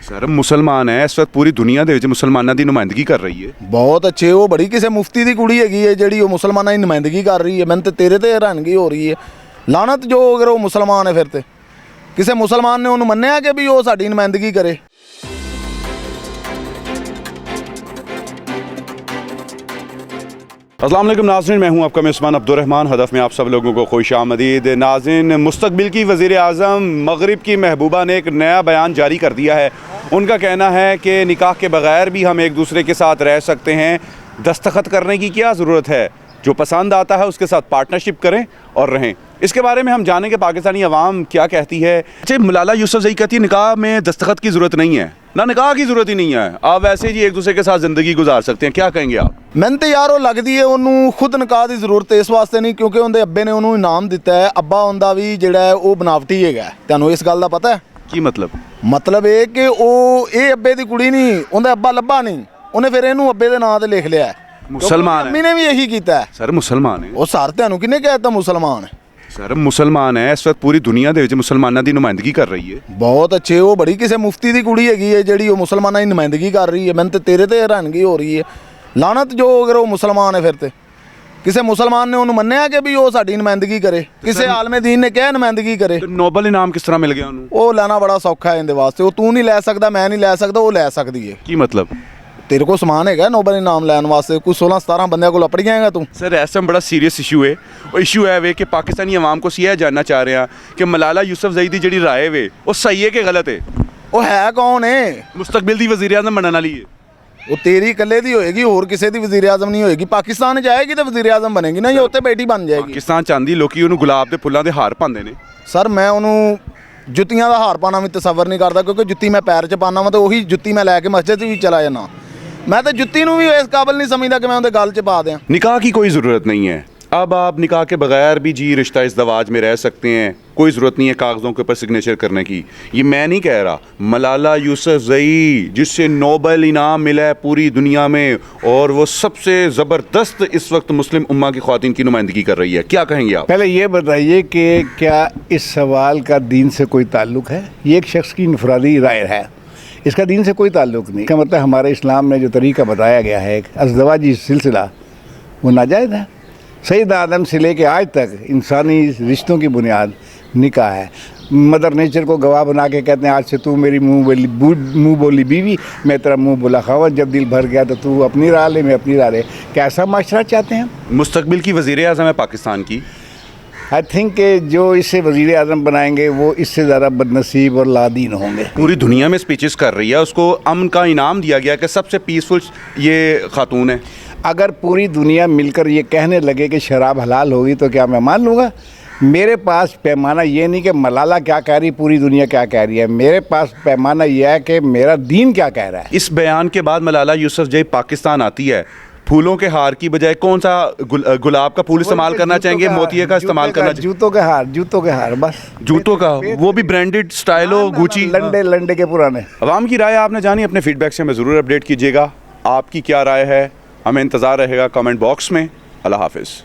Sir मुसलमान है, इस वक्त पूरी दुनिया ਦੇ ਵਿੱਚ ਮੁਸਲਮਾਨਾਂ ਦੀ ਨੁਮਾਇੰਦਗੀ ਕਰ ਰਹੀ ਹੈ। ਬਹੁਤ ਅੱਛੇ, ਉਹ ਬੜੀ ਕਿਸੇ ਮੁਫਤੀ ਦੀ ਕੁੜੀ ਹੈਗੀ ਹੈ ਜਿਹੜੀ ਉਹ ਮੁਸਲਮਾਨਾਂ ਦੀ ਨੁਮਾਇੰਦਗੀ ਕਰ ਰਹੀ ਹੈ। ਮੈਨੂੰ ਤੇ ਤੇਰੇ ਤੇ ਹੈਰਾਨਗੀ ਹੋ ਰਹੀ ਹੈ। ਲਾਨਤ ਜੋ ਅਗਰ ਉਹ ਮੁਸਲਮਾਨ ਹੈ ਫਿਰ ਤੇ ਕਿਸੇ ਮੁਸਲਮਾਨ ਨੇ ਉਹਨੂੰ ਮੰਨਿਆ ਕਿ ਵੀ ਉਹ ਸਾਡੀ ਨੁਮਾਇੰਦਗੀ ਕਰੇ। अस्सलाम वालेकुम नाज़रीन, मैं हूं आपका मेज़बान अब्दुर्रहमान। हदफ में आप सब लोगों को खुश आमदीद। नाज़रीन, मुस्तक़बिल की वज़ीर आज़म मग़रिब की महबूबा ने एक नया बयान जारी कर दिया है। उनका कहना है कि निकाह के बग़ैर भी हम एक दूसरे के साथ रह सकते हैं, दस्तखत करने की क्या ज़रूरत है, जो पसंद आता है उसके साथ पार्टनरशिप करें और रहें। इसके बारे में हम जानेंगे पाकिस्तानी अवाम क्या कहती है। अच्छा, मलाला यूसुफ़ज़ई कहती है निकाह में दस्तखत की ज़रूरत नहीं है, ना निकाह की ज़रूरत ही नहीं है, आप वैसे जी एक दूसरे के साथ ज़िंदगी गुजार सकते हैं। क्या कहेंगे आप? ਮੈਨੂੰ ਤੇ ਯਾਰ ਉਹ ਲੱਗਦੀ ਹੈ ਉਹਨੂੰ ਖੁਦ ਨਿਕਾਹ ਦੀ ਜ਼ਰੂਰਤ ਇਸ ਵਾਸਤੇ ਨਹੀਂ ਕਿਉਂਕਿ ਉਹਦੇ ਅੱਬੇ ਨੇ ਉਹਨੂੰ ਇਨਾਮ ਦਿੱਤਾ ਹੈ। ਅੱਬਾ ਉਹਦਾ ਵੀ ਜਿਹੜਾ ਹੈ ਉਹ ਬਨਾਵਟੀ ਹੈਗਾ। ਤੁਹਾਨੂੰ ਇਸ ਗੱਲ ਦਾ ਪਤਾ ਹੈ? ਕੀ ਮਤਲਬ ਇਹ ਕਿ ਉਹ ਇਹ ਅੱਬੇ ਦੀ ਕੁੜੀ ਨਹੀਂ, ਉਹਦਾ ਅੱਬਾ ਲੱਭਾ ਨਹੀਂ, ਉਹਨੇ ਫਿਰ ਇਹਨੂੰ ਅੱਬੇ ਦੇ ਨਾਂ ਤੇ ਲਿਖ ਲਿਆ। ਮੁਸਲਮਾਨ ਮੰਮੀ ਨੇ ਵੀ ਇਹੀ ਕੀਤਾ ਹੈ। ਸਰ ਮੁਸਲਮਾਨ ਹੈ ਉਹ ਸਰ ਤੁਹਾਨੂੰ ਕਿਹਨੇ ਕਹਿ ਦਿੱਤਾ ਮੁਸਲਮਾਨ ਹੈ? ਸਰ ਮੁਸਲਮਾਨ ਹੈ, ਇਸ ਵਕਤ ਪੂਰੀ ਦੁਨੀਆ ਦੇ ਵਿੱਚ ਮੁਸਲਮਾਨਾਂ ਦੀ ਨੁਮਾਇੰਦਗੀ ਕਰ ਰਹੀ ਹੈ। ਬਹੁਤ ਅੱਛੇ, ਉਹ ਬੜੀ ਕਿਸੇ ਮੁਫਤੀ ਦੀ ਕੁੜੀ ਹੈਗੀ ਹੈ ਜਿਹੜੀ ਉਹ ਮੁਸਲਮਾਨਾਂ ਦੀ ਨੁਮਾਇੰਦਗੀ ਕਰ ਰਹੀ ਹੈ। ਮੈਨੂੰ ਤੇ ਤੇਰੇ ਤੇ ਹੈਰਾਨਗੀ ਹੋ ਰਹੀ ਹੈ। ਲਾਨਤ ਜੋ ਅਗਰ ਉਹ ਮੁਸਲਮਾਨ ਹੈ ਫਿਰ ਤੇ ਕਿਸੇ ਮੁਸਲਮਾਨ ਨੇ ਉਹਨੂੰ ਮੰਨਿਆ ਕਿ ਵੀ ਉਹ ਸਾਡੀ ਨੁਮਾਇੰਦਗੀ ਕਰੇ, ਕਿਸੇ ਆਲਮੇ ਦੀਨ ਨੇ ਕਿਹਾ ਨੁਮਾਇੰਦਗੀ ਕਰੇ। ਨੋਬਲ ਇਨਾਮ ਕਿਸ ਤਰ੍ਹਾਂ ਮਿਲ ਗਿਆ ਉਹਨੂੰ? ਉਹ ਲੈਣਾ ਬੜਾ ਸੌਖਾ ਹੈ ਇਹਦੇ ਵਾਸਤੇ। ਉਹ ਤੂੰ ਨਹੀਂ ਲੈ ਸਕਦਾ, ਮੈਂ ਨਹੀਂ ਲੈ ਸਕਦਾ, ਉਹ ਲੈ ਸਕਦੀ ਹੈ। ਕੀ ਮਤਲਬ? तेरे को समान है नोबल इनाम लैन वास्ते? कुछ 16-17 बंदे को लपड़ जाएगा तू। सर ऐसा बड़ा सीरियस इशू है। वो इशू है वे कि पाकिस्तानी अवाम को यह जानना चाह रहे हैं कि मलाला यूसुफ़ज़ई की जी राय वे वो सही है कि गलत है? वो है कौन है? मुस्तकबिल दी वज़ीर आज़म बनने वाली है। वो तेरी कल्ले दी होएगी, और किसी दी वज़ीर आज़म नहीं होएगी। पाकिस्तान जाएगी तो वज़ीर आज़म बनेगी ना, या उत्ते बेटी बन जाएगी। पाकिस्तान चाहती लोग ਉਹਨੂੰ ਗੁਲਾਬ ਦੇ ਫੁੱਲਾਂ ਦੇ ਹਾਰ ਪਾਉਂਦੇ ਨੇ। सर मैं ਉਹਨੂੰ ਜੁੱਤੀਆਂ ਦਾ ਹਾਰ ਪਾਣਾ ਵੀ ਤਸੱਵਰ ਨਹੀਂ ਕਰਦਾ ਕਿਉਂਕਿ ਜੁੱਤੀ ਮੈਂ ਪੈਰ 'ਚ ਪਾਣਾ ਵਾ ਤੇ ਉਹੀ ਜੁੱਤੀ ਮੈਂ ਲੈ ਕੇ ਮਸਜਿਦ 'ਚ ਵੀ ਚਲਾ ਜਾਣਾ। मैं तो जुत्ती भी इस काबिल नहीं समझता कि मैं उनके गल च पा दें। निकाह की कोई ज़रूरत नहीं है। अब आप निकाह के बगैर भी जी रिश्ता इज़्दवाज में रह सकते हैं, कोई ज़रूरत नहीं है कागज़ों के ऊपर सिग्नेचर करने की। ये मैं नहीं कह रहा, मलाला यूसुफ़ज़ई जिससे नोबल इनाम मिला है पूरी दुनिया में और वो सबसे ज़बरदस्त इस वक्त मुस्लिम उम्मा की ख़वातीन की नुमाइंदगी कर रही है। क्या कहेंगे आप? पहले ये बताइए कि क्या इस सवाल का दीन से कोई ताल्लुक़ है? ये एक शख्स की इनफरादी राय है, इसका दीन से कोई ताल्लुक़ नहीं। इसका मतलब हमारे इस्लाम में जो तरीक़ा बताया गया है अज़दवाजी सिलसिला वो नाजायज़ है। सैयद आदम से लेके आज तक इंसानी रिश्तों की बुनियाद निकाह है। मदर नेचर को गवाह बना के कहते हैं आज से तू मेरी मुँह बोली बीवी, मैं तेरा मुँह बोला खावत, जब दिल भर गया तो तू अपनी राह ले, मैं अपनी राह ले। कैसा माशरा चाहते हैं? मुस्तकबिल की वज़ीर आज़म है पाकिस्तान की। आई थिंक कि जो इसे वज़ीर आज़म बनाएंगे वो इससे ज़्यादा बदनसीब और लादीन होंगे। पूरी दुनिया में स्पीचेस कर रही है, उसको अमन का इनाम दिया गया कि सबसे पीसफुल ये खातून है। अगर पूरी दुनिया मिलकर ये कहने लगे कि शराब हलाल होगी तो क्या मैं मान लूँगा? मेरे पास पैमाना ये नहीं कि मलाला क्या कह रही, पूरी दुनिया क्या कह रही है। मेरे पास पैमाना यह है कि मेरा दीन क्या कह रहा है। इस बयान के बाद मलाला यूसुफ़ज़ई पाकिस्तान आती है, फूलों के हार की बजाय कौन सा गुलाब का फूल इस्तेमाल करना चाहेंगे, मोतिये का इस्तेमाल करना चाहिए? जूतों के हार बस। जूतों का, वो भी ब्रांडेड स्टाइलो गुची, लंडे के पुराने। अवाम की राय आपने जानी, अपने फीडबैक से हमें ज़रूर अपडेट कीजिएगा। आपकी क्या राय है, हमें इंतज़ार रहेगा कमेंट बॉक्स में। अल्लाह हाफ़िज़।